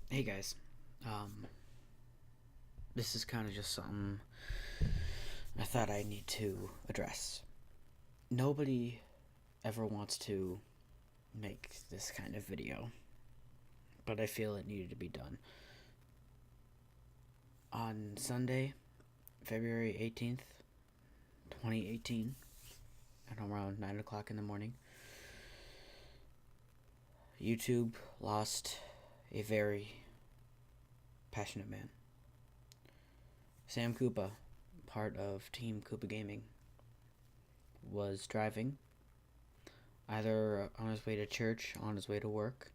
Hey guys, um, this is kind of just something I thought I need to address. Nobody ever wants to make this kind of video, but I feel it needed to be done. On Sunday, February 18th, 2018, at around 9 o'clock in the morning, YouTube lost a very passionate man. Sam Koopa, part of Team Koopa Gaming, was driving either on his way to church, on his way to work,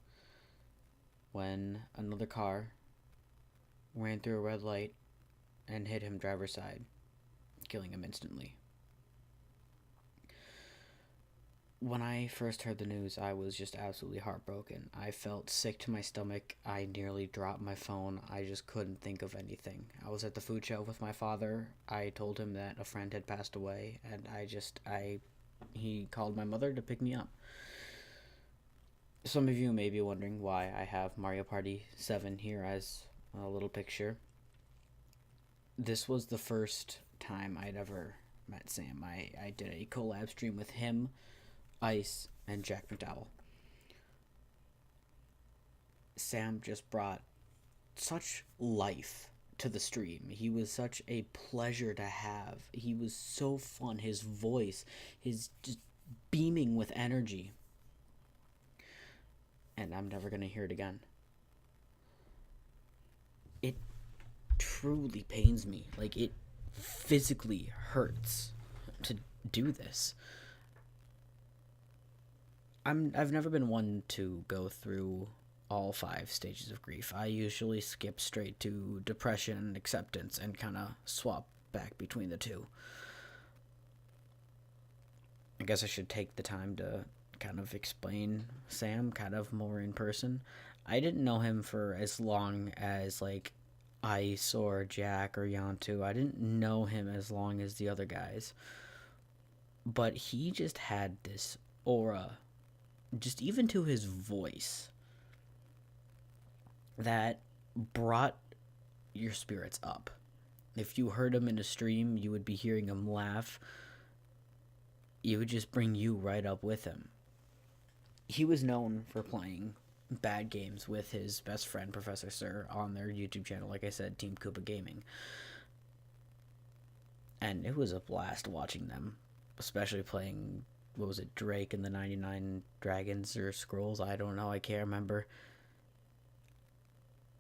when another car ran through a red light and hit him driver's side, killing him instantly. When I first heard the news, I was just absolutely heartbroken. I felt sick to my stomach. I nearly dropped my phone. I just couldn't think of anything. I was at the food shelf with my father. I told him that a friend had passed away, and he called my mother to pick me up. Some of you may be wondering why I have Mario Party 7 here as a little picture. This was the first time I'd ever met Sam. I did a collab stream with him, Ice, and Jack McDowell. Sam just brought such life to the stream. He was such a pleasure to have. He was so fun. His voice, his just beaming with energy. And I'm never going to hear it again. It truly pains me. Like, it physically hurts to do this. I've never been one to go through all five stages of grief. I usually skip straight to depression, acceptance, and kind of swap back between the two. I guess I should take the time to kind of explain Sam kind of more in person. I didn't know him for as long as like Ice or Jack or Yantu. I didn't know him as long as the other guys. But he just had this aura, just even to his voice, that brought your spirits up. If you heard him in a stream, you would be hearing him laugh. It would just bring you right up with him. He was known for playing bad games with his best friend, Professor Sir, on their YouTube channel, like I said, Team Koopa Gaming. And it was a blast watching them, especially playing, what was it, Drake and the 99 Dragons or Scrolls? I don't know, I can't remember.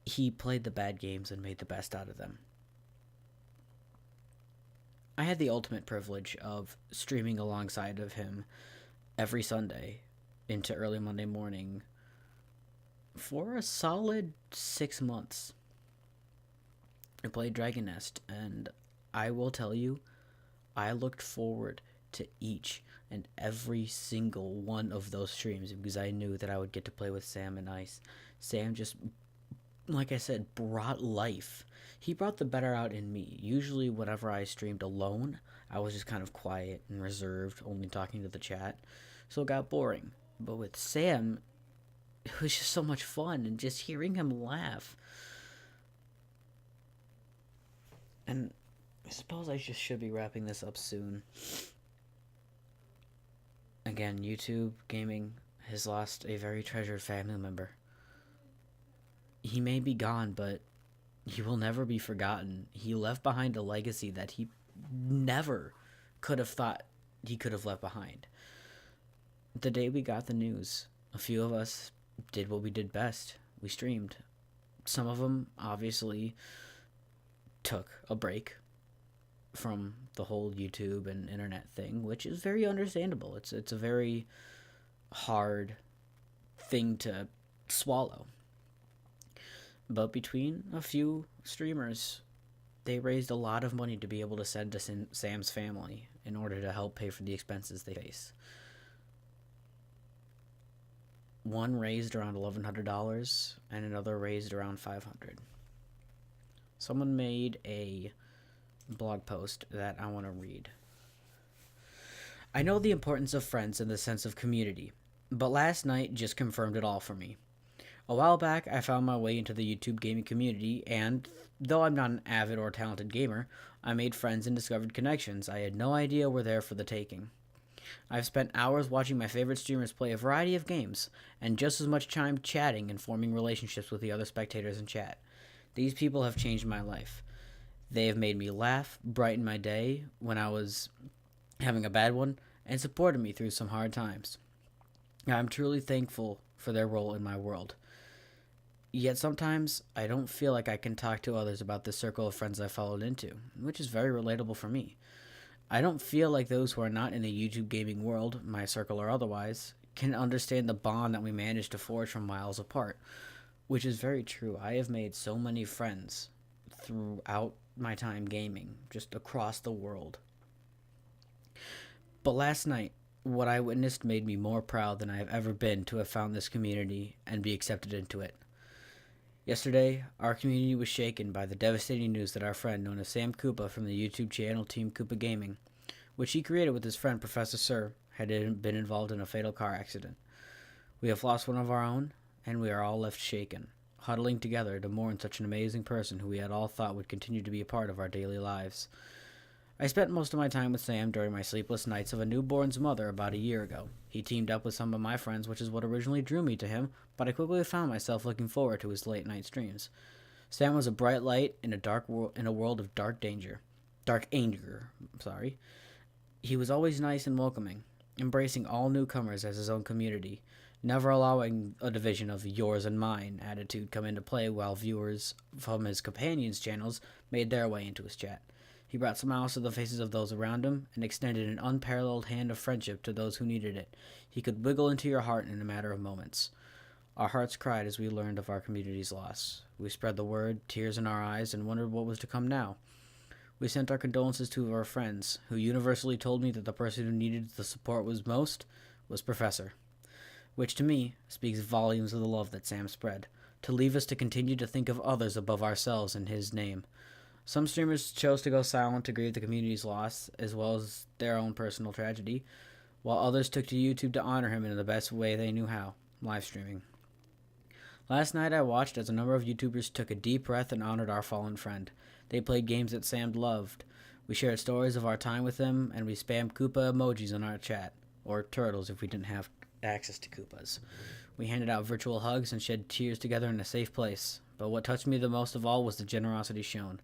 He played the bad games and made the best out of them. I had the ultimate privilege of streaming alongside of him every Sunday into early Monday morning for a solid 6 months. I played Dragon Nest, and I will tell you, I looked forward to each and every single one of those streams because I knew that I would get to play with Sam and Ice. Sam just, like I said, brought life. He brought the better out in me. Usually, whenever I streamed alone, I was just kind of quiet and reserved, only talking to the chat, so it got boring. But with Sam, it was just so much fun, and just hearing him laugh. And I suppose I just should be wrapping this up soon. Again, YouTube Gaming has lost a very treasured family member. He may be gone, but he will never be forgotten. He left behind a legacy that he never could have thought he could have left behind. The day we got the news, a few of us did what we did best. We streamed. Some of them obviously took a break from the whole YouTube and internet thing, which is very understandable. It's a very hard thing to swallow. But between a few streamers, they raised a lot of money to be able to send to Sam's family in order to help pay for the expenses they face. One raised around $1,100 and another raised around $500. Someone made a blog post that I want to read. I know the importance of friends and the sense of community, but last night just confirmed it all for me. A while back, I found my way into the YouTube gaming community, and though I'm not an avid or talented gamer, I made friends and discovered connections I had no idea were there for the taking. I've spent hours watching my favorite streamers play a variety of games, and just as much time chatting and forming relationships with the other spectators in chat. These people have changed my life. They have made me laugh, brightened my day when I was having a bad one, and supported me through some hard times. I'm truly thankful for their role in my world. Yet sometimes I don't feel like I can talk to others about the circle of friends I followed into, which is very relatable for me. I don't feel like those who are not in the YouTube gaming world, my circle or otherwise, can understand the bond that we managed to forge from miles apart, which is very true. I have made so many friends throughout my time gaming, just across the world. But last night, what I witnessed made me more proud than I have ever been to have found this community and be accepted into it. Yesterday, our community was shaken by the devastating news that our friend, known as Sam Koopa from the YouTube channel Team Koopa Gaming, which he created with his friend Professor Sir, had been involved in a fatal car accident. We have lost one of our own, and we are all left shaken, huddling together to mourn such an amazing person who we had all thought would continue to be a part of our daily lives. I spent most of my time with Sam during my sleepless nights of a newborn's mother about a year ago. He teamed up with some of my friends, which is what originally drew me to him, but I quickly found myself looking forward to his late night streams. Sam was a bright light in a world of dark anger. Sorry. He was always nice and welcoming, embracing all newcomers as his own community, never allowing a division of yours and mine attitude come into play while viewers from his companions' channels made their way into his chat. He brought smiles to the faces of those around him and extended an unparalleled hand of friendship to those who needed it. He could wiggle into your heart in a matter of moments. Our hearts cried as we learned of our community's loss. We spread the word, tears in our eyes, and wondered what was to come now. We sent our condolences to our friends, who universally told me that the person who needed the support most was Professor, which to me speaks volumes of the love that Sam spread, to leave us to continue to think of others above ourselves in his name. Some streamers chose to go silent to grieve the community's loss, as well as their own personal tragedy, while others took to YouTube to honor him in the best way they knew how, live streaming. Last night I watched as a number of YouTubers took a deep breath and honored our fallen friend. They played games that Sam loved. We shared stories of our time with him, and we spammed Koopa emojis in our chat, or turtles if we didn't have access to Koopas. We handed out virtual hugs and shed tears together in a safe place, but what touched me the most of all was the generosity shown.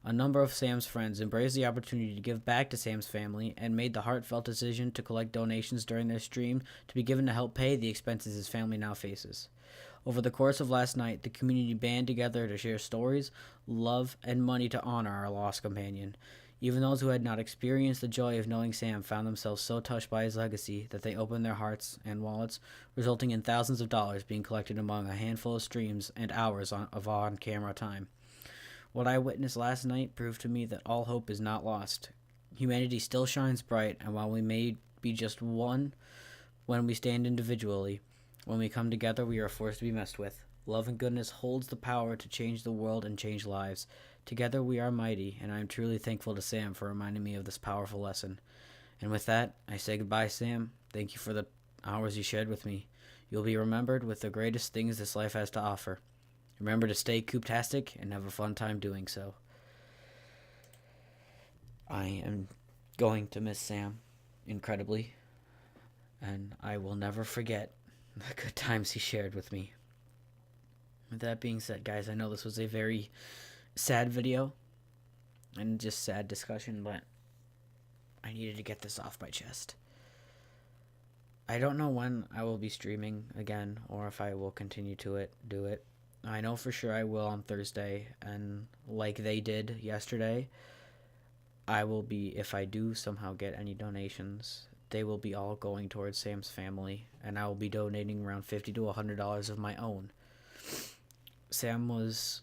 A number of Sam's friends embraced the opportunity to give back to Sam's family and made the heartfelt decision to collect donations during their stream to be given to help pay the expenses his family now faces. Over the course of last night, the community band together to share stories, love, and money to honor our lost companion. Even those who had not experienced the joy of knowing Sam found themselves so touched by his legacy that they opened their hearts and wallets, resulting in thousands of dollars being collected among a handful of streams and hours of on-camera time. What I witnessed last night proved to me that all hope is not lost. Humanity still shines bright, and while we may be just one when we stand individually, when we come together we are a force to be messed with. Love and goodness holds the power to change the world and change lives. Together we are mighty, and I am truly thankful to Sam for reminding me of this powerful lesson. And with that, I say goodbye, Sam. Thank you for the hours you shared with me. You'll be remembered with the greatest things this life has to offer. Remember to stay cooptastic and have a fun time doing so. I am going to miss Sam incredibly, and I will never forget the good times he shared with me. With that being said, guys, I know this was a very sad video and just sad discussion, but I needed to get this off my chest. I don't know when I will be streaming again or if I will continue to do it. I know for sure I will on Thursday, and like they did yesterday, I will be, if I do somehow get any donations, they will be all going towards Sam's family, and I will be donating around $50 to $100 of my own. Sam was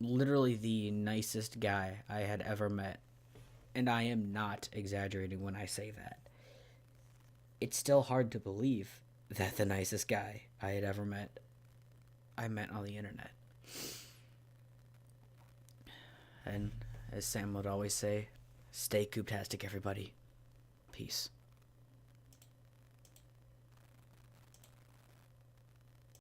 literally the nicest guy I had ever met, and I am not exaggerating when I say that. It's still hard to believe that the nicest guy I had ever met I met on the internet. And as Sam would always say, stay cooptastic, everybody. Peace.